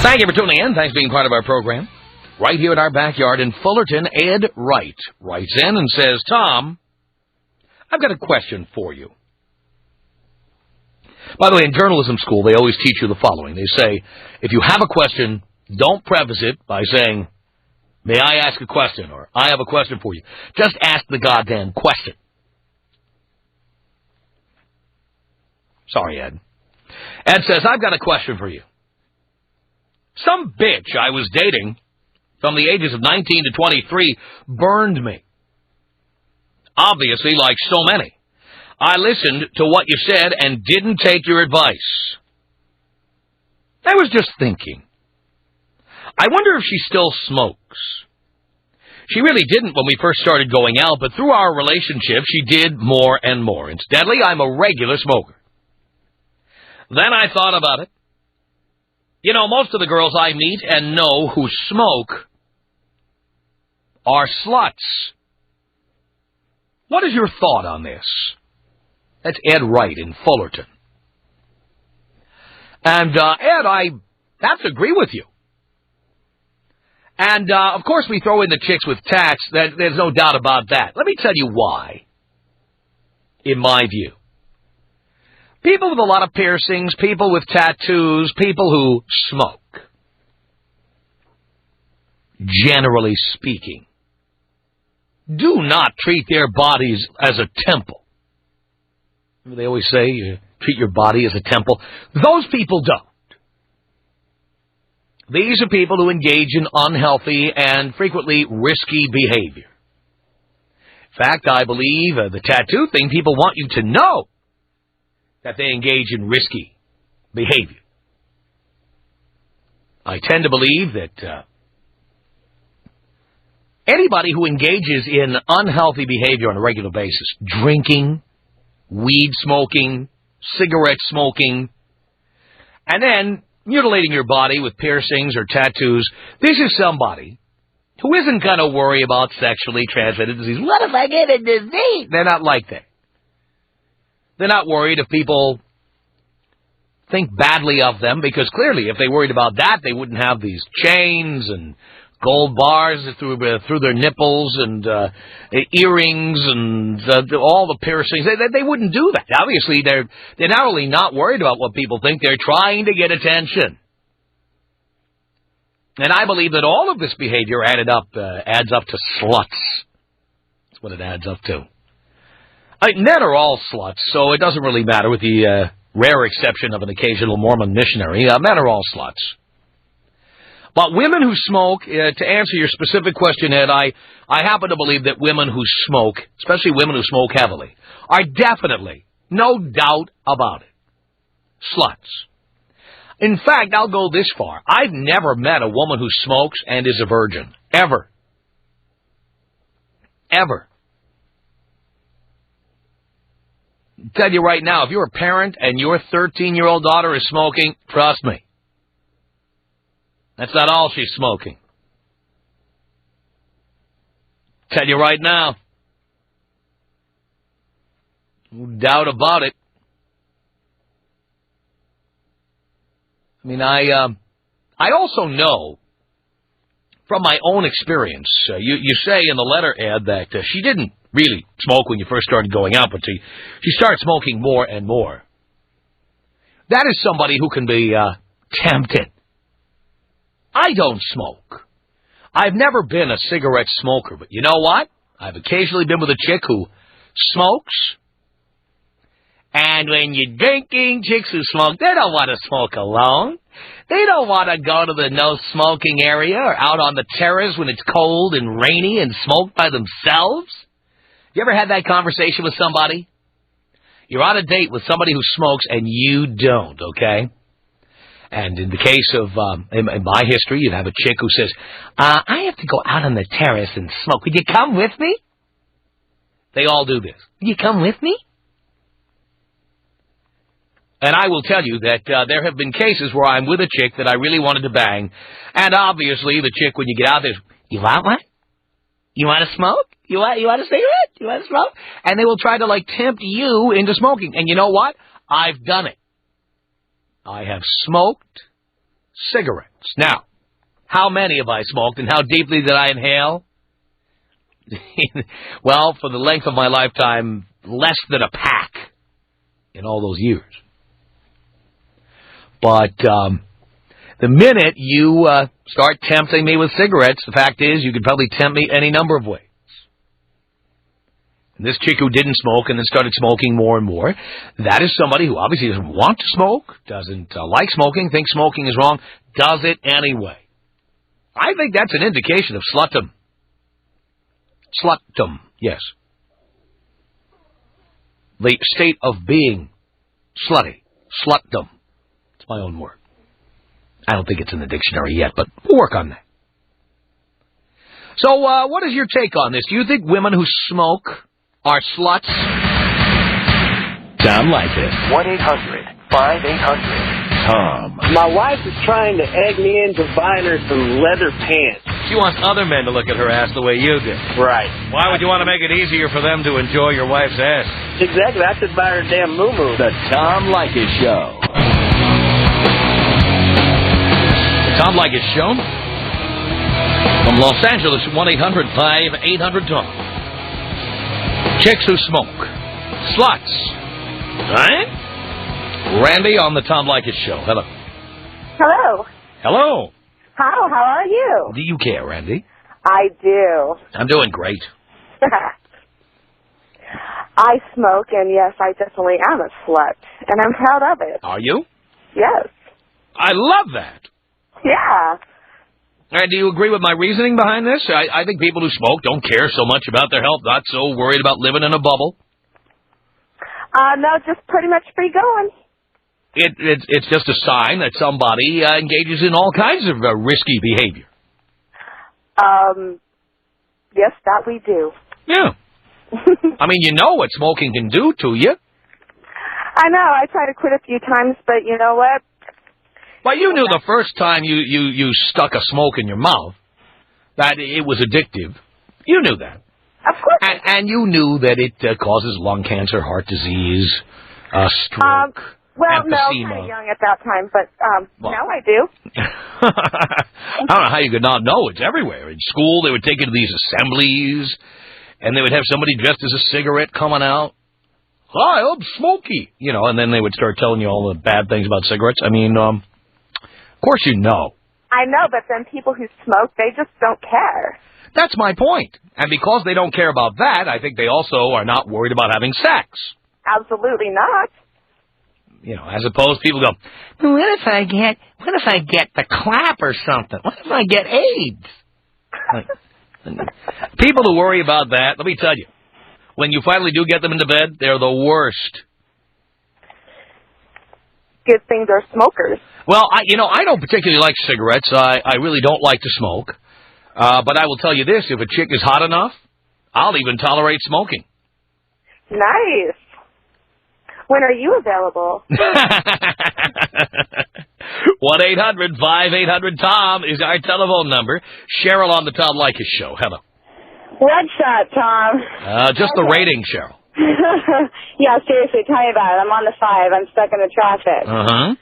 Thank you for tuning in. Thanks for being part of our program. Right here in our backyard in Fullerton, Ed Wright writes in and says, Tom, I've got a question for you. By the way, in journalism school, they always teach you the following. They say, if you have a question, don't preface it by saying, may I ask a question, or I have a question for you. Just ask the goddamn question. Sorry, Ed. Ed says, I've got a question for you. Some bitch I was dating from the ages of 19 to 23 burned me. Obviously, like so many. I listened to what you said and didn't take your advice. I was just thinking. I wonder if she still smokes. She really didn't when we first started going out, but through our relationship, she did more and more. Incidentally, I'm a regular smoker. Then I thought about it. You know, most of the girls I meet and know who smoke are sluts. What is your thought on this? That's Ed Wright in Fullerton. And, Ed, I have to agree with you. And, of course, we throw in the chicks with tats. There's no doubt about that. Let me tell you why, in my view. People with a lot of piercings, people with tattoos, people who smoke, generally speaking, do not treat their bodies as a temple. They always say, treat your body as a temple. Those people don't. These are people who engage in unhealthy and frequently risky behavior. In fact, I believe the tattoo thing, people want you to know that they engage in risky behavior. I tend to believe that anybody who engages in unhealthy behavior on a regular basis, drinking, weed smoking, cigarette smoking, and then mutilating your body with piercings or tattoos, this is somebody who isn't going to worry about sexually transmitted disease. What if I get a disease? They're not like that. They're not worried if people think badly of them, because clearly if they worried about that, they wouldn't have these chains and gold bars through their nipples and earrings and all the piercings. They wouldn't do that. Obviously, they're not only not worried about what people think, they're trying to get attention. And I believe that all of this behavior adds up to sluts. That's what it adds up to. Men are all sluts, so it doesn't really matter, with the rare exception of an occasional Mormon missionary. Men are all sluts. But women who smoke, to answer your specific question, Ed, I happen to believe that women who smoke, especially women who smoke heavily, are definitely, no doubt about it, sluts. In fact, I'll go this far. I've never met a woman who smokes and is a virgin. Ever. Ever. I'll tell you right now, if you're a parent and your 13-year-old daughter is smoking, trust me, that's not all she's smoking. I'll tell you right now. No doubt about it. I mean, I also know from my own experience, you say in the letter, Ed, that she didn't really smoke when you first started going out, but she started smoking more and more. That is somebody who can be tempted. I don't smoke. I've never been a cigarette smoker, but you know what? I've occasionally been with a chick who smokes. And when you're drinking, chicks who smoke, they don't want to smoke alone. They don't want to go to the no-smoking area or out on the terrace when it's cold and rainy and smoke by themselves. You ever had that conversation with somebody? You're on a date with somebody who smokes and you don't, okay? And in the case of, in my history, you'd have a chick who says, I have to go out on the terrace and smoke. Would you come with me? They all do this. Would you come with me? And I will tell you that there have been cases where I'm with a chick that I really wanted to bang, and obviously the chick, when you get out there, you want one? You want to smoke? You want a cigarette? You want to smoke? And they will try to, tempt you into smoking. And you know what? I've done it. I have smoked cigarettes. Now, how many have I smoked and how deeply did I inhale? Well, for the length of my lifetime, less than a pack in all those years. But the minute you start tempting me with cigarettes, the fact is you could probably tempt me any number of ways. And this chick who didn't smoke and then started smoking more and more, that is somebody who obviously doesn't want to smoke, doesn't like smoking, thinks smoking is wrong, does it anyway. I think that's an indication of slutdom. Slutdom, yes. The state of being slutty. Slutdom. It's my own word. I don't think it's in the dictionary yet, but we'll work on that. So, what is your take on this? Do you think women who smoke are sluts? Tom Leykis. 1-800-5800-TOM. My wife is trying to egg me into buying her some leather pants. She wants other men to look at her ass the way you do. Right. Why would you want to make it easier for them to enjoy your wife's ass? Exactly. I should buy her a damn moo-moo. The Tom Leykis Show. The Tom Leykis Show. From Los Angeles, 1-800-5800-TOM. Chicks who smoke. Sluts. Right? Randy on the Tom Leykis Show. Hello. Hello. Hello. How are you? Do you care, Randy? I do. I'm doing great. I smoke, and yes, I definitely am a slut, and I'm proud of it. Are you? Yes. I love that. Yeah. And do you agree with my reasoning behind this? I think people who smoke don't care so much about their health, not so worried about living in a bubble. No, just pretty much free going. It's just a sign that somebody engages in all kinds of risky behavior. Yes, that we do. Yeah. I mean, you know what smoking can do to you. I know. I tried to quit a few times, but you know what? Well, you knew the first time you stuck a smoke in your mouth that it was addictive. You knew that. Of course. And you knew that it causes lung cancer, heart disease, stroke. Well, no, emphysema. kind of young at that time, but now I do. I don't know how you could not know. It's everywhere. In school, they would take you to these assemblies, and they would have somebody dressed as a cigarette coming out. Hi, I'm Smokey. You know, and then they would start telling you all the bad things about cigarettes. I mean, of course you know. I know, but then people who smoke, they just don't care. That's my point. And because they don't care about that, I think they also are not worried about having sex. Absolutely not. You know, as opposed people go, what if I get the clap or something? What if I get AIDS? Like, people who worry about that, let me tell you, when you finally do get them into bed, they're the worst. Good thing they're smokers. Well, I don't particularly like cigarettes. I really don't like to smoke. But I will tell you this, if a chick is hot enough, I'll even tolerate smoking. Nice. When are you available? 1-800-5800-TOM is our telephone number. Cheryl on the Tom Leykis Show. Hello. What's that, Tom? Just the rating, Cheryl. Yeah, seriously, tell me about it. I'm on the 5. I'm stuck in the traffic. Uh-huh.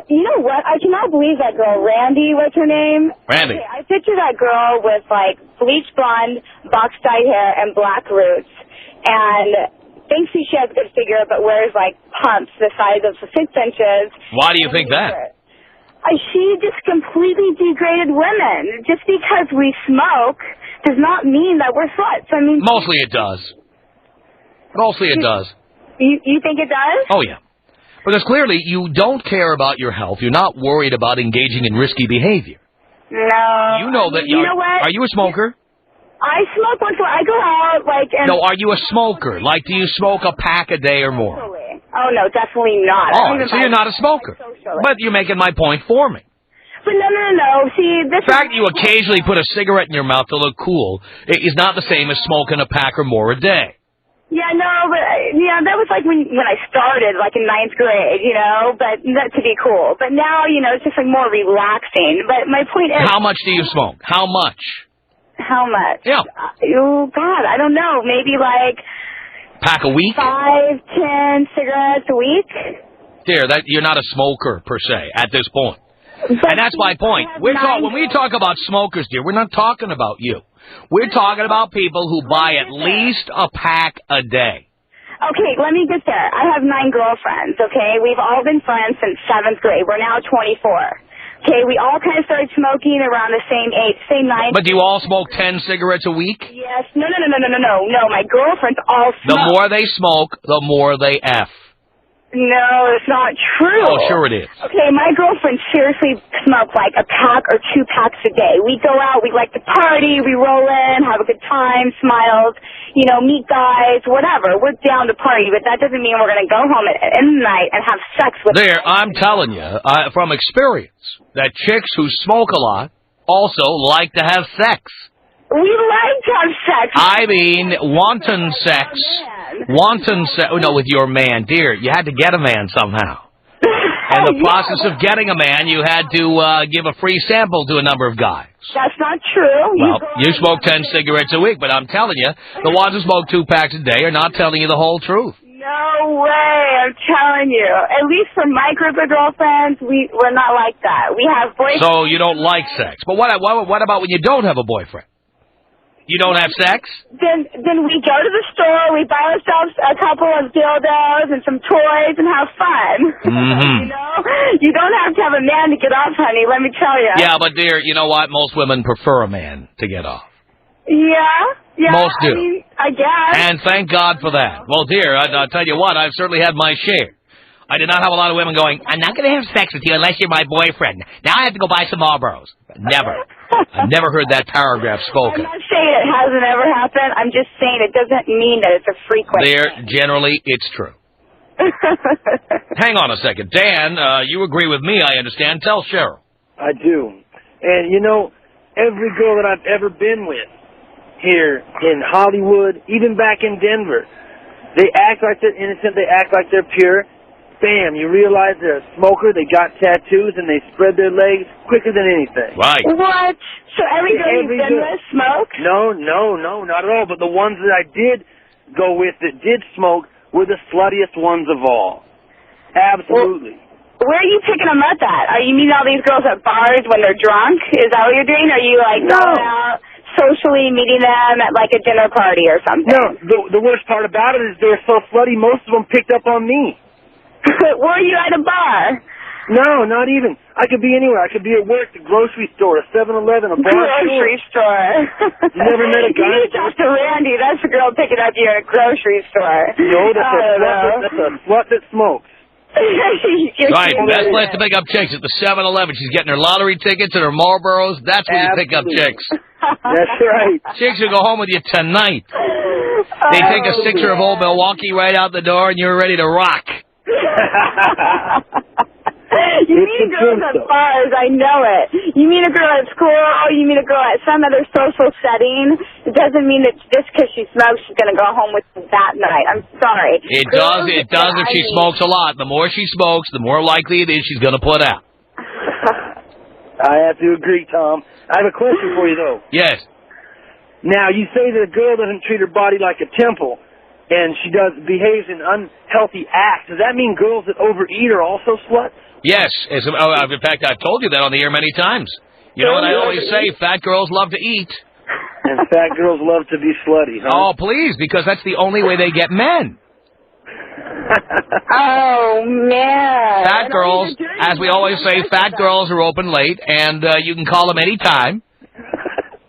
You know what? I cannot believe that girl, Randy, what's her name? Randy. Okay, I picture that girl with, like, bleach blonde, box dyed hair, and black roots, and thinks she has a good figure, but wears, like, pumps the size of 6 inches. Why do you think that? She just completely degraded women. Just because we smoke does not mean that we're sluts. I mean, mostly it does. Mostly it does. You think it does? Oh, yeah. Because clearly you don't care about your health. You're not worried about engaging in risky behavior. No. You know that. You know what? Are you a smoker? I smoke once in a while. I go out, like... And no, are you a smoker? Like, do you smoke a pack a day or more? Totally. Oh, no, definitely not. Oh, so you're not a smoker. But you're making my point for me. But no. See, this The fact you occasionally put a cigarette in your mouth to look cool is not the same as smoking a pack or more a day. Yeah, no, but that was like when I started, like in 9th grade, you know, but that to be cool. But now, it's just like more relaxing. But my point is... How much do you smoke? How much? How much? Yeah. Oh, God, I don't know. Maybe like... Pack a week? 5, 10 cigarettes a week? Dear, you're not a smoker, per se, at this point. And that's my point. When we talk about smokers, dear, we're not talking about you. We're talking about people who buy at least a pack a day. Okay, let me get there. I have 9 girlfriends, okay? We've all been friends since 7th grade. We're now 24. Okay, we all kind of started smoking around the same age, same 9. But do you all smoke 10 cigarettes a week? Yes. No. My girlfriends all smoke. The more they smoke, the more they F. No, it's not true. Oh, sure it is. Okay, my girlfriend seriously smokes like a pack or 2 packs a day. We go out, we like to party, we roll in, have a good time, smiles, meet guys, whatever. We're down to party, but that doesn't mean we're going to go home at the end of the night and have sex with There, I'm telling you, from experience, that chicks who smoke a lot also like to have sex. We like to have sex. I mean, wanton sex. Wanton sex. No, with your man. Dear, you had to get a man somehow. And the process of getting a man, you had to give a free sample to a number of guys. That's not true. Well, you smoke 10 cigarettes a week, but I'm telling you, the ones who smoke 2 packs a day are not telling you the whole truth. No way, I'm telling you. At least for my group of girlfriends, we're not like that. We have boyfriends. So you don't like sex. But what about when you don't have a boyfriend? You don't have sex? Then we go to the store, we buy ourselves a couple of dildos and some toys and have fun. Mm-hmm. You don't have to have a man to get off, honey, let me tell you. Yeah, but dear, you know what? Most women prefer a man to get off. Yeah, most do. I guess. And thank God for that. Well, dear, I'll tell you what, I've certainly had my share. I did not have a lot of women going, I'm not going to have sex with you unless you're my boyfriend. Now I have to go buy some Marlboros. Never. I've never heard that paragraph spoken. I'm not saying it hasn't ever happened. I'm just saying it doesn't mean that it's a frequent thing. Generally, it's true. Hang on a second. Dan, you agree with me, I understand. Tell Cheryl. I do. And, every girl that I've ever been with here in Hollywood, even back in Denver, they act like they're innocent. They act like they're pure. Bam, you realize they're a smoker, they got tattoos, and they spread their legs quicker than anything. Right. What? So every girl you've been with smokes? No, not at all. But the ones that I did go with that did smoke were the sluttiest ones of all. Absolutely. Well, where are you picking them up at? Are you meeting all these girls at bars when they're drunk? Is that what you're doing? Are you, going out socially meeting them at, a dinner party or something? No, the worst part about it is they're so slutty, most of them picked up on me. Were you at a bar? No, not even. I could be anywhere. I could be at work, the grocery store, a 7-Eleven, a bar. Grocery store. You never met a guy? You talk to Randy. That's the girl picking up you at a grocery store. No, that's a slut that smokes. Right, best place to pick up chicks at the 7-Eleven. She's getting her lottery tickets and her Marlboros. That's where you pick up chicks. That's right. Chicks will go home with you tonight. They take a 6er of old Milwaukee right out the door, and you're ready to rock. You meet girls at bars, I know it. You meet a girl at school, or you meet a girl at some other social setting. It doesn't mean that just because she smokes, she's going to go home with you that night. I'm sorry. It does if she smokes a lot. The more she smokes, the more likely it is she's going to put out. I have to agree, Tom. I have a question for you, though. Yes. Now, you say that a girl doesn't treat her body like a temple, and she behaves in unhealthy acts. Does that mean girls that overeat are also sluts? Yes. In fact, I've told you that on the air many times. You know what I always say? Fat girls love to eat. And fat girls love to be slutty, huh? Oh, please, because that's the only way they get men. Oh, man. Fat girls, as we always say, fat girls are open late, and you can call them any time,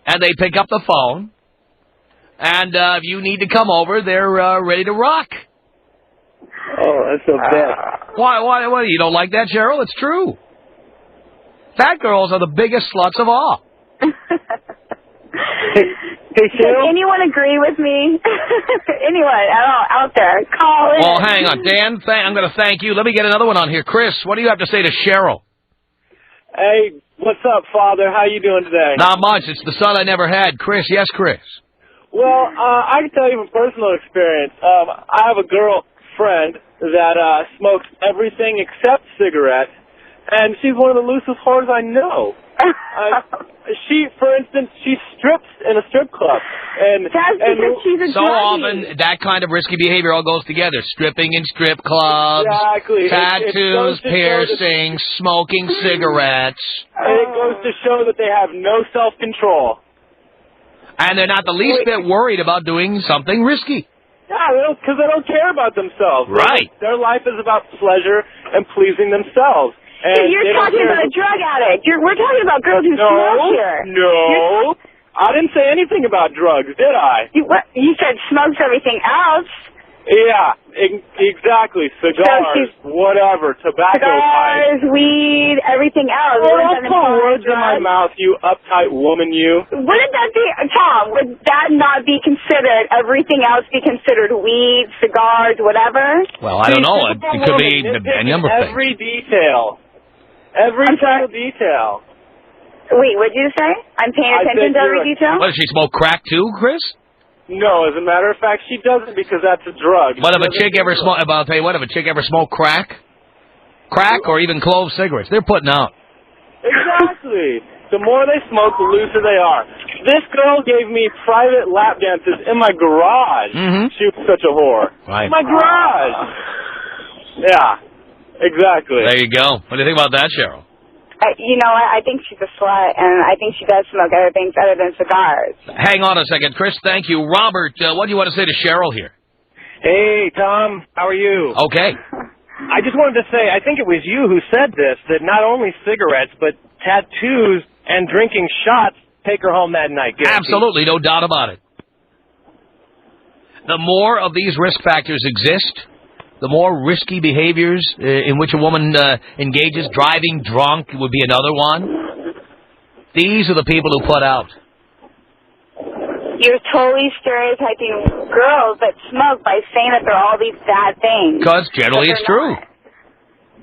and they pick up the phone, and if you need to come over, they're ready to rock. Oh, that's so bad. Why, you don't like that, Cheryl? It's true. Fat girls are the biggest sluts of all. Hey, Cheryl? Does anyone agree with me? Anyone out there? Call in. Well, hang on. Dan, I'm going to thank you. Let me get another one on here. Chris, what do you have to say to Cheryl? Hey, what's up, Father? How you doing today? Not much. It's the son I never had. Chris, yes, Chris. Well, I can tell you from personal experience. I have a girlfriend that smokes everything except cigarettes, and she's one of the loosest whores I know. She, for instance, she strips in a strip club. And that's because she's a so druggie. often, that kind of risky behavior all goes together. Stripping in strip clubs, exactly. tattoos, piercings, smoking cigarettes. And it goes to show that they have no self-control. And they're not the least bit worried about doing something risky. Yeah, because they don't care about themselves. Right. Their life is about pleasure and pleasing themselves. And So you're talking about a drug addict. We're talking about girls who smoke here. No, I didn't say anything about drugs, did I? You said smokes everything else. Yeah, exactly. Cigars, whatever, tobacco Cigars, pipes. weed, everything else. Don't put words in my mouth, you uptight woman, you. Wouldn't that be, Tom, would that not be considered, everything else be considered weed, cigars, whatever? Well, I don't know. It could be any number of things. Every detail. Every single detail. Wait, what did you say? I'm paying attention to every detail? What, does she smoke crack too, Chris? No, as a matter of fact, she does it because that's a drug. What if a chick ever smoke? I'll tell you what. If a chick ever smoked crack, or even clove cigarettes, they're putting out. Exactly. The more they smoke, the looser they are. This girl gave me private lap dances in my garage. Mm-hmm. She was such a whore. Right. My garage. Yeah. Exactly. There you go. What do you think about that, Cheryl? I think she's a slut, and I think she does smoke other things other than cigars. Hang on a second, Chris. Thank you. Robert, what do you want to say to Cheryl here? Hey, Tom. How are you? Okay. I just wanted to say, I think it was you who said this, that not only cigarettes, but tattoos and drinking shots take her home that night. Absolutely, no doubt about it. The more of these risk factors exist, the more risky behaviors in which a woman engages. Driving drunk would be another one. These are the people who put out. You're totally stereotyping girls that smoke by saying that they're all these bad things. Because generally it's true.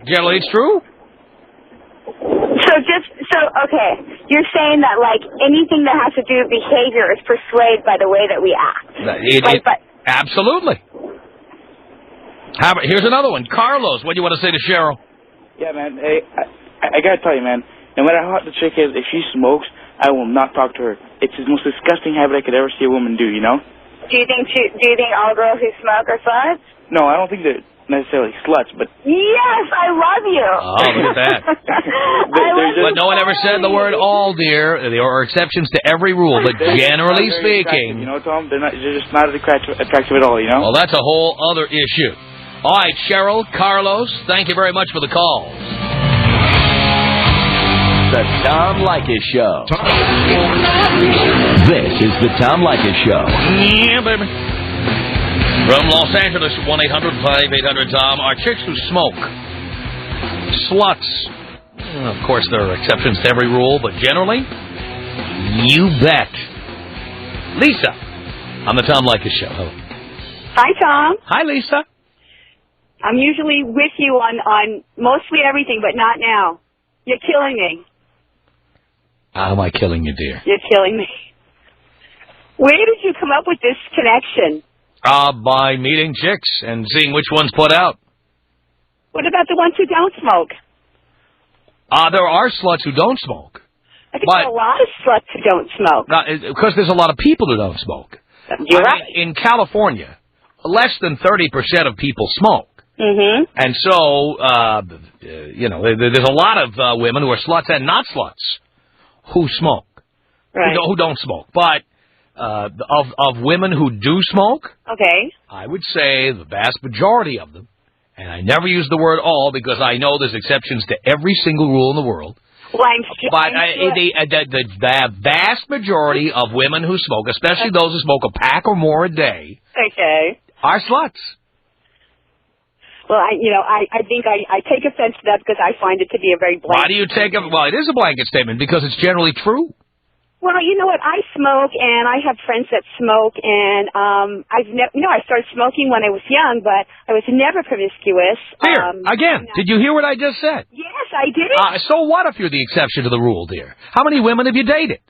Generally it's true. Okay, you're saying that, like, anything that has to do with behavior is persuaded by the way that we act. Absolutely. Here's another one. Carlos, what do you want to say to Cheryl? Yeah, man. Hey, I gotta tell you, man. No matter how hot the chick is, if she smokes, I will not talk to her. It's the most disgusting habit I could ever see a woman do. You know? Do you think all girls who smoke are sluts? No, I don't think they're necessarily sluts, but yes, I love you. Oh, look at that. But no one ever said the word all, dear. There are exceptions to every rule, but generally speaking, you know, Tom, they're just not as attractive at all. You know? Well, that's a whole other issue. All right, Cheryl, Carlos, thank you very much for the call. The Tom Leykis Show. This is the Tom Leykis Show. Yeah, baby. From Los Angeles, 1-800-5800-TOM. Are chicks who smoke sluts? Of course, there are exceptions to every rule, but generally, you bet. Lisa, on the Tom Leykis Show. Hello. Hi, Tom. Hi, Lisa. I'm usually with you on mostly everything, but not now. You're killing me. How am I killing you, dear? You're killing me. Where did you come up with this connection? By meeting chicks and seeing which ones put out. What about the ones who don't smoke? There are sluts who don't smoke. I think there are a lot of sluts who don't smoke. Because there's a lot of people who don't smoke. You're right. In California, less than 30% of people smoke. Mm-hmm. And so, there's a lot of women who are sluts and not sluts who smoke, right. who don't smoke. But of women who do smoke, okay, I would say the vast majority of them, and I never use the word all because I know there's exceptions to every single rule in the world. Well, the vast majority of women who smoke, especially those who smoke a pack or more a day, okay, are sluts. Well, I think I take offense to that because I find it to be a very blanket. Why do you take it? Well, it is a blanket statement because it's generally true. Well, you know what? I smoke, and I have friends that smoke, and I started smoking when I was young, but I was never promiscuous. Here, again, did you hear what I just said? Yes, I did. So what if you're the exception to the rule, dear? How many women have you dated?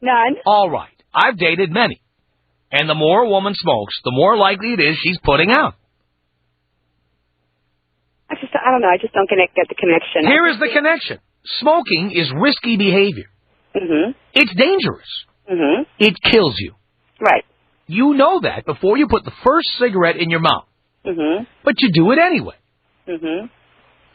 None. All right. I've dated many. And the more a woman smokes, the more likely it is she's putting out. I don't know. I just don't get the connection. Here is the connection. smoking is risky behavior. Mm-hmm. It's dangerous. Mm-hmm. It kills you. Right. You know that before you put the first cigarette in your mouth. Mm-hmm. But you do it anyway. Mm-hmm.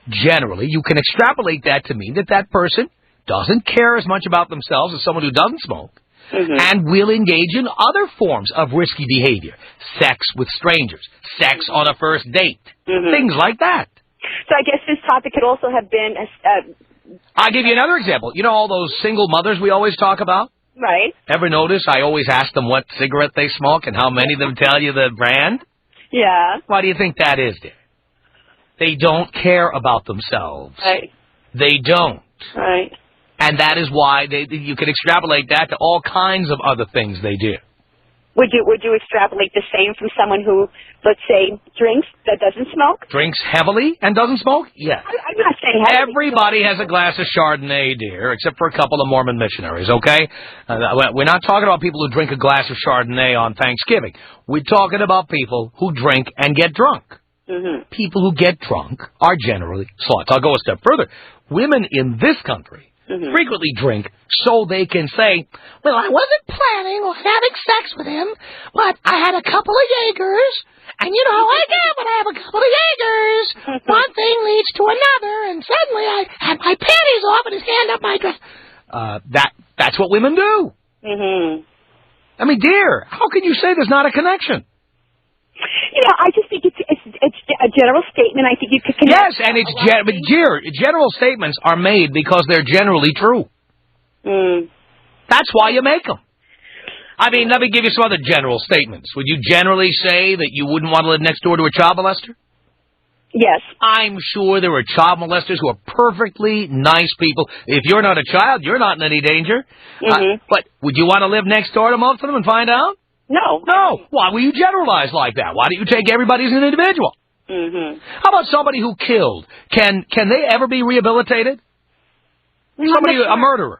Generally, you can extrapolate that to mean that that person doesn't care as much about themselves as someone who doesn't smoke, and will engage in other forms of risky behavior. Sex with strangers, sex on a first date, things like that. So I guess this topic could also have been... I'll give you another example. You know all those single mothers we always talk about? Right. Ever notice I always ask them what cigarette they smoke and how many of them tell you the brand? Yeah. Why do you think that is, dear? They don't care about themselves. Right. They don't. Right. And that is why you can extrapolate that to all kinds of other things they do. Would you extrapolate the same from someone who, let's say, drinks that doesn't smoke? Drinks heavily and doesn't smoke? Yes. I'm not saying heavily. Everybody has a glass of Chardonnay, dear, except for a couple of Mormon missionaries, okay? We're not talking about people who drink a glass of Chardonnay on Thanksgiving. We're talking about people who drink and get drunk. People who get drunk are generally sluts. I'll go a step further. Women in this country frequently drink so they can say, well, I wasn't planning on having sex with him, but I had a couple of Jaegers, and you know how I get when I have a couple of Jaegers. One thing leads to another, and suddenly I had my panties off and his hand up my dress. That's what women do. I mean, dear, how can you say there's not a connection? You know, I just think it's a general statement. I think you could connect. Yes, and but general statements are made because they're generally true. That's why you make them. I mean, let me give you some other general statements. Would you generally say that you wouldn't want to live next door to a child molester? Yes. I'm sure there are child molesters who are perfectly nice people. If you're not a child, you're not in any danger. But would you want to live next door to most of them and find out? No. No. Why will you generalize like that? Why don't you take everybody as an individual? How about somebody who killed? Can they ever be rehabilitated? Somebody, a murderer.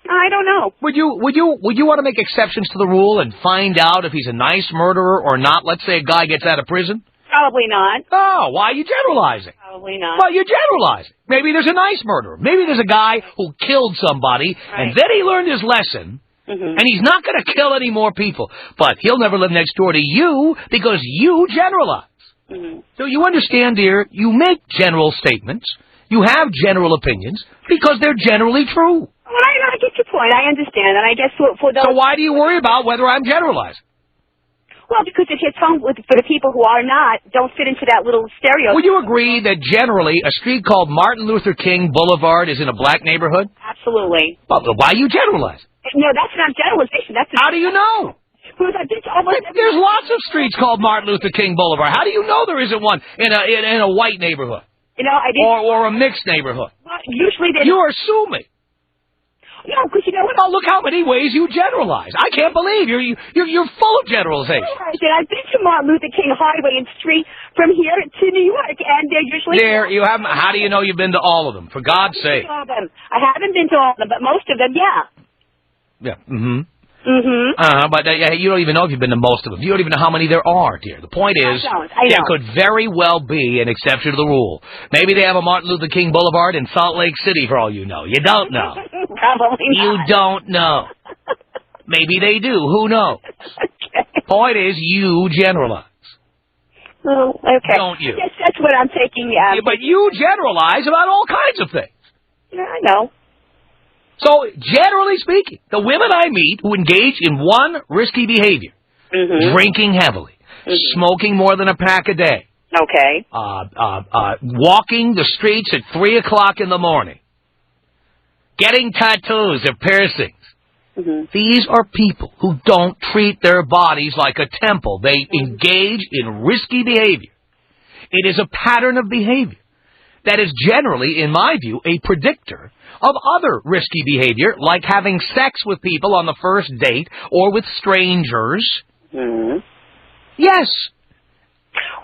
I don't know. Would you want to make exceptions to the rule and find out if he's a nice murderer or not? Let's say a guy gets out of prison. Probably not. Oh, why are you generalizing? Probably not. Well, you're generalizing. Maybe there's a nice murderer. Maybe there's a guy who killed somebody, and then he learned his lesson. And he's not going to kill any more people. But he'll never live next door to you because you generalize. So you understand, dear, you make general statements. You have general opinions because they're generally true. Well, I get your point. I understand. And I guess for those... So why do you worry about whether I'm generalizing? Well, because it hits home for the people who are not, don't fit into that little stereotype. Would you agree that generally a street called Martin Luther King Boulevard is in a black neighborhood? Absolutely. Well, why you generalize? No, that's not generalization. How do you know? Because I've been to almost There's lots of streets called Martin Luther King Boulevard. How do you know there isn't one in a white neighborhood? You know, I didn't... Or a mixed neighborhood? Well, usually they... You're assuming. No, because you know what? Oh, look how many ways you generalize. I can't believe you're full of generalization. I've been to Martin Luther King Highway and Street from here to New York, and they're usually... There, you haven't... How do you know you've been to all of them? For God's sake. All of them. I haven't been to all of them, but most of them, yeah. Yeah. But you don't even know if you've been to most of them. You don't even know how many there are, dear. The point is, there could very well be an exception to the rule. Maybe they have a Martin Luther King Boulevard in Salt Lake City, for all you know. You don't know. Probably not. You don't know. Maybe they do. Who knows? Point is, you generalize. Oh, okay. Don't you? Yes, that's what I'm taking. Yeah, but you generalize about all kinds of things. Yeah, I know. So, generally speaking, the women I meet who engage in one risky behavior, drinking heavily, smoking more than a pack a day, walking the streets at 3 o'clock in the morning, getting tattoos or piercings, these are people who don't treat their bodies like a temple. They engage in risky behavior. It is a pattern of behavior that is generally, in my view, a predictor of other risky behavior, like having sex with people on the first date or with strangers. Yes.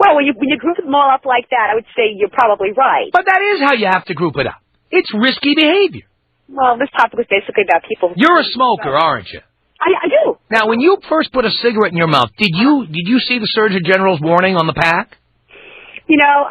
Well, when you group them all up like that, I would say you're probably right. But that is how you have to group it up. It's risky behavior. Well, this topic was basically about people... You're a smoker, aren't you? I do. Now, when you first put a cigarette in your mouth, did you see the Surgeon General's warning on the pack? You know,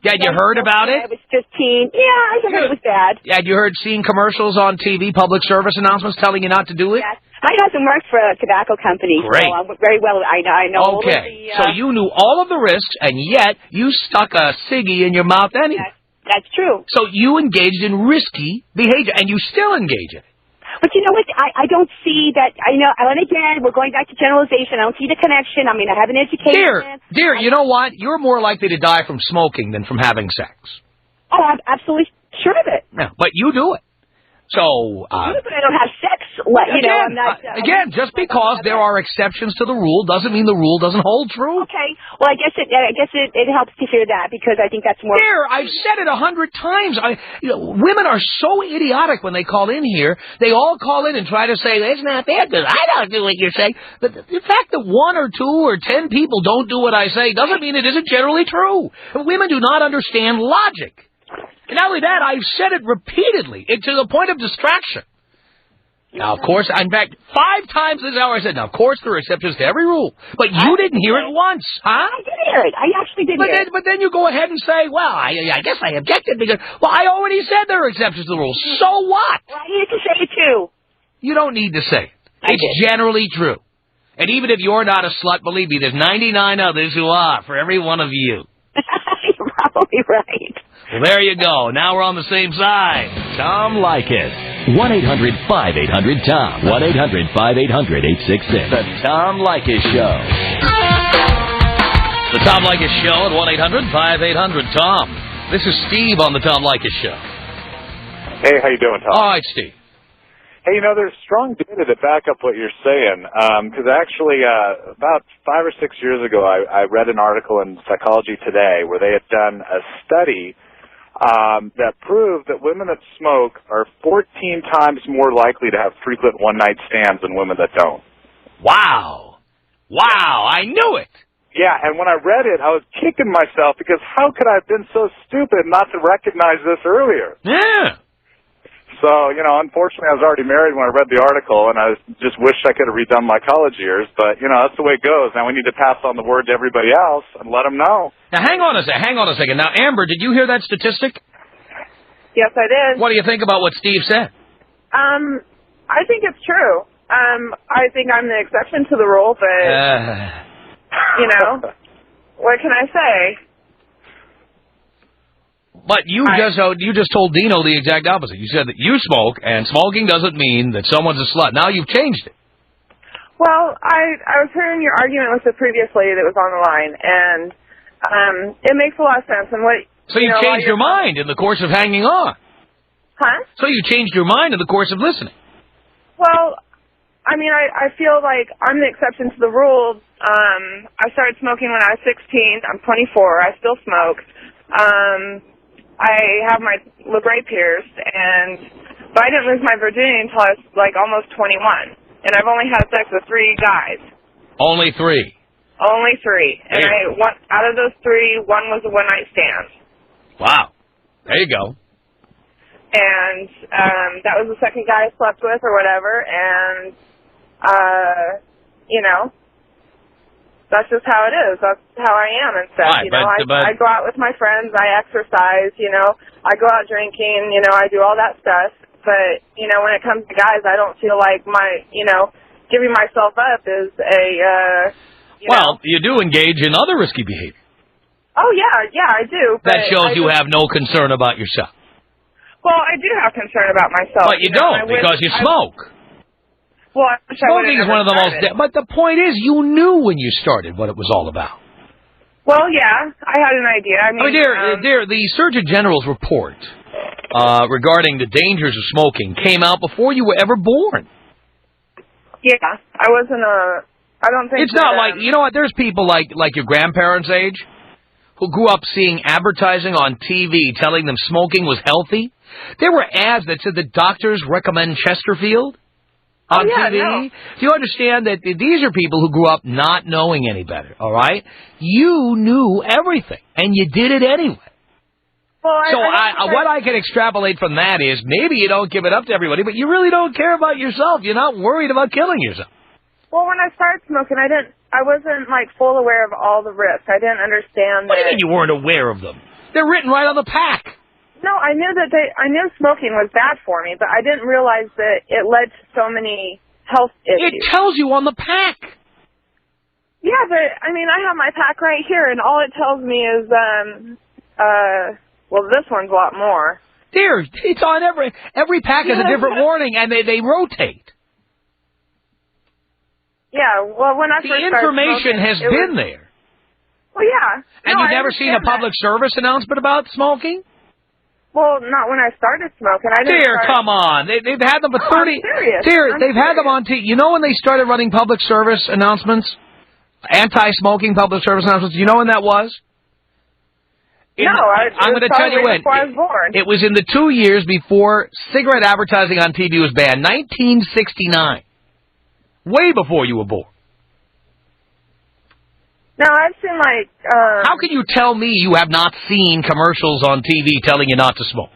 Had you heard about it? I was 15. Yeah, I heard it was bad. Had you heard seen commercials on TV, public service announcements telling you not to do it? Yes. My husband worked for a tobacco company. Great. So very well, I know. All of Okay. the, So you knew all of the risks, and yet you stuck a ciggy in your mouth anyway. That's true. So you engaged in risky behavior, and you still engage in it. But you know what? I don't see that. I know. And again, we're going back to generalization. I don't see the connection. I mean, I have an education. Dear, you know what? You're more likely to die from smoking than from having sex. Oh, I'm absolutely sure of it. Yeah, but you do it. So, but I don't have sex. You know, I'm not. Again, just because there are exceptions to the rule doesn't mean the rule doesn't hold true. Okay. Well, I guess it helps to hear that because I think that's more. Dear, I've said it 100 times. Women are so idiotic when they call in here. They all call in and try to say, it's not fair because I don't do what you're saying. But the fact that 1 or 2 or 10 people don't do what I say doesn't mean it isn't generally true. Women do not understand logic. And not only that, I've said it repeatedly, to the point of distraction. Now, of course, in fact, 5 times this hour I said, now, of course, there are exceptions to every rule. But you didn't hear it once, huh? I did hear it. I actually did hear it. But then you go ahead and say, well, I guess I objected because, well, I already said there are exceptions to the rule. So what? Well, I needed to say it, too. You don't need to say it. It's generally true. And even if you're not a slut, believe me, there's 99 others who are, for every one of you. You're probably right. Well, there you go. Now we're on the same side. Tom Leykis. 1-800-5800-TOM. 1-800-5800-866. The Tom Leykis Show. The Tom Leykis Show at 1-800-5800-TOM. This is Steve on the Tom Leykis Show. Hey, how you doing, Tom? All right, Steve. Hey, there's strong data to back up what you're saying. Because actually, about 5 or 6 years ago, I read an article in Psychology Today where they had done a study that proved that women that smoke are 14 times more likely to have frequent one-night stands than women that don't. Wow, I knew it. Yeah, and when I read it, I was kicking myself because how could I have been so stupid not to recognize this earlier? Yeah. So, unfortunately, I was already married when I read the article, and I just wished I could have redone my college years. But, that's the way it goes. Now we need to pass on the word to everybody else and let them know. Now, hang on a second. Now, Amber, did you hear that statistic? Yes, I did. What do you think about what Steve said? I think it's true. I think I'm the exception to the rule, but, what can I say? But you just told Dino the exact opposite. You said that you smoke, and smoking doesn't mean that someone's a slut. Now you've changed it. Well, I was hearing your argument with the previous lady that was on the line, and it makes a lot of sense. And so you changed your mind in the course of hanging on. Huh? So you changed your mind in the course of listening. Well, I mean, I feel like I'm the exception to the rule. I started smoking when I was 16. I'm 24. I still smoke. I have my labret pierced, but I didn't lose my virginity until I was, almost 21. And I've only had sex with 3 guys. Only 3? Only 3. And out of those 3, 1 was a one-night stand. Wow. There you go. And that was the second guy I slept with or whatever, and, that's just how it is. That's how I am and stuff. Right, I go out with my friends. I exercise. I go out drinking. I do all that stuff. But when it comes to guys, I don't feel like giving myself up is a. Well, you do engage in other risky behavior. Oh yeah, I do. But that shows you have no concern about yourself. Well, I do have concern about myself. But you don't because you smoke. Well, smoking is one of the most... But the point is, you knew when you started what it was all about. Well, yeah, I had an idea. I mean, dear, the Surgeon General's report regarding the dangers of smoking came out before you were ever born. Yeah, I wasn't I don't think... It's not like... You know what? There's people like your grandparents' age who grew up seeing advertising on TV telling them smoking was healthy. There were ads that said that doctors recommend Chesterfield on TV. No. Do you understand that these are people who grew up not knowing any better, all right? You knew everything, and you did it anyway. Well, what I can extrapolate from that is maybe you don't give it up to everybody, but you really don't care about yourself. You're not worried about killing yourself. Well, when I started smoking, I wasn't full aware of all the risks. I didn't understand What do you mean you weren't aware of them? They're written right on the pack. No, I knew smoking was bad for me, but I didn't realize that it led to so many health issues. It tells you on the pack. Yeah, but I mean, I have my pack right here, and all it tells me is, well, this one's a lot more. Dear, it's on every pack has a different warning, and they rotate. Yeah, well, when I the first information started smoking, has been there. Well, yeah. And no, you've never seen a public service announcement about smoking? Well, not when I started smoking. I didn't. Dear, come on. They've had them for 30. I'm serious. Dear, I'm they've had them serious. on TV. You know when they started running public service announcements? Anti-smoking public service announcements. You know when that was? I'm going to tell you when. Before I was born. It was in the 2 years before cigarette advertising on TV was banned. 1969. Way before you were born. No, I've seen like... How can you tell me you have not seen commercials on TV telling you not to smoke?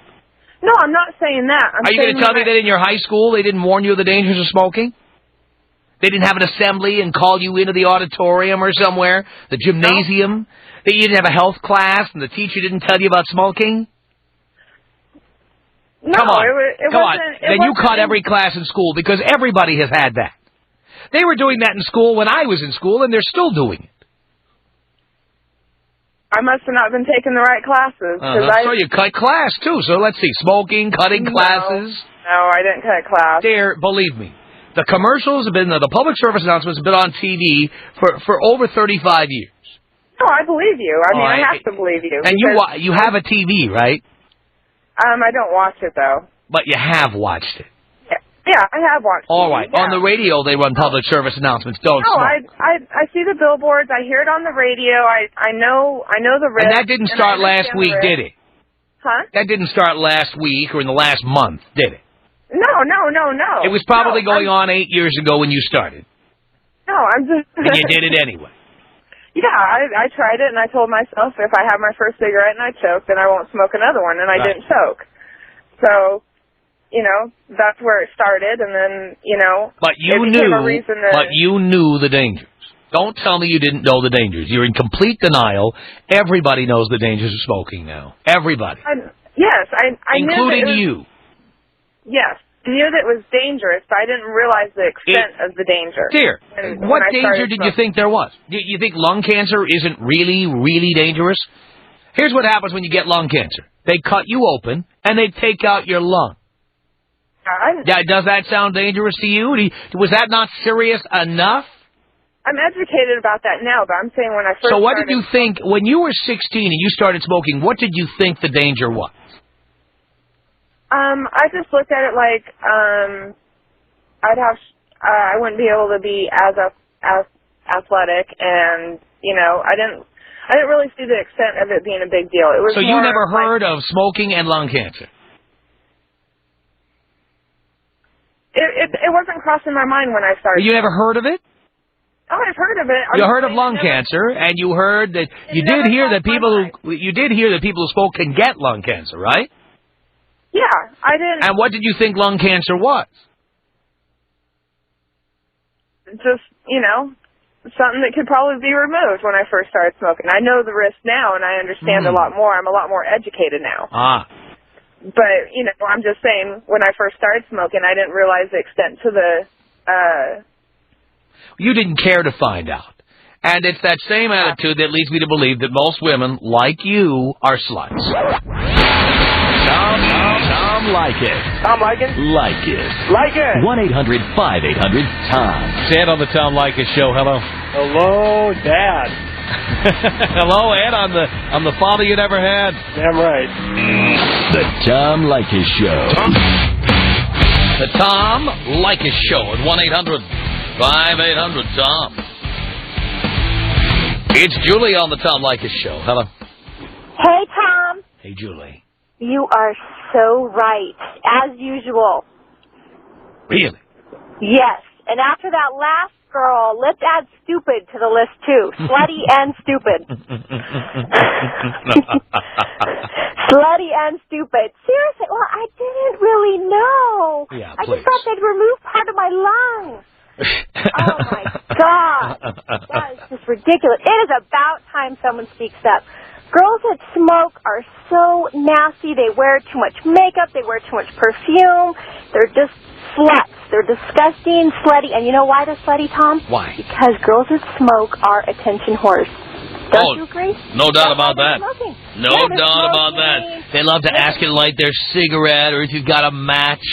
No, I'm not saying that. Are you going to tell me that in your high school they didn't warn you of the dangers of smoking? They didn't have an assembly and call you into the auditorium or somewhere, the gymnasium? No. That you didn't have a health class and the teacher didn't tell you about smoking? No, Come on. It Come wasn't, on. Then you cut every class in school because everybody has had that. They were doing that in school when I was in school, and they're still doing it. I must have not been taking the right classes. So you cut class, too. So let's see. Smoking, cutting classes. No, I didn't cut class. There, believe me. The commercials have been, the public service announcements have been on TV for over 35 years. No, I believe you. I mean, I have to believe you. And you have a TV, right? I don't watch it, though. But you have watched it. Yeah, I have watched All TV, right. yeah. On the radio, they run public service announcements. Don't smoke. I see the billboards. I hear it on the radio. I know the risk. And that didn't start last week, did it? Huh? That didn't start last week or in the last month, did it? No. It was probably going on 8 years ago when you started. No, I'm just... And you did it anyway. Yeah, I tried it, and I told myself if I have my first cigarette and I choke, then I won't smoke another one, and I didn't choke. So, that's where it started, and then, But you knew the dangers. Don't tell me you didn't know the dangers. You're in complete denial. Everybody knows the dangers of smoking now. Everybody. Yes, I including knew you. Yes. I knew that it was dangerous, but I didn't realize the extent of the danger. Dear, what danger did you think there was? You think lung cancer isn't really, really dangerous? Here's what happens when you get lung cancer. They cut you open, and they take out your lung. Does that sound dangerous to you? Was that not serious enough? I'm educated about that now, but I'm saying when I first So what did you think, when you were 16 and you started smoking, what did you think the danger was? I just looked at it like I wouldn't be able to be as athletic, and I didn't really see the extent of it being a big deal. It was. So you never heard of smoking and lung cancer? It wasn't crossing my mind when I started. You never heard of it? Oh, I've heard of it. You heard of lung cancer, and you heard that you did hear that people who smoke can get lung cancer, right? Yeah, I didn't. And what did you think lung cancer was? Just, something that could probably be removed when I first started smoking. I know the risk now, and I understand a lot more. I'm a lot more educated now. But, I'm just saying, when I first started smoking, I didn't realize the extent to the... You didn't care to find out. And it's that same attitude that leads me to believe that most women, like you, are sluts. Tom Leykis. Tom Leykis? Leykis. Leykis. 1-800-5800-TOM. Say it on the Tom Leykis Show. Hello. Hello, Dad. Hello, Ed, on the father you never had. Damn right. The Tom Leykis Show. The Tom Leykis Show at 1-800-5800-TOM. It's Julie on the Tom Leykis Show. Hello. Hey, Tom. Hey, Julie. You are so right, as usual. Really? Yes. And after that last girl, let's add stupid to the list, too. Slutty and stupid. Slutty and stupid. Seriously, well, I didn't really know. Yeah, I just thought they'd remove part of my lung. Oh, my God. That is just ridiculous. It is about time someone speaks up. Girls that smoke are so nasty. They wear too much makeup. They wear too much perfume. They're just sluts. They're disgusting, slutty. And you know why they're slutty, Tom? Why? Because girls that smoke are attention whores. Don't you agree? No doubt about that. Smoking. No doubt about that. They love to ask you to light their cigarette or if you've got a match.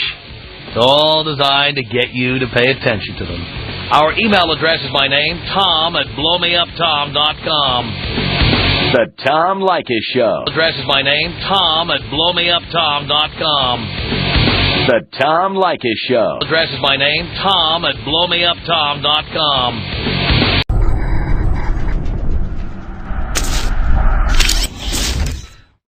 It's all designed to get you to pay attention to them. Our email address is my name, tom@blowmeuptom.com. The Tom Leykis Show. Address is my name, tom@blowmeuptom.com. The Tom Leykis Show. Address is my name, tom@blowmeuptom.com.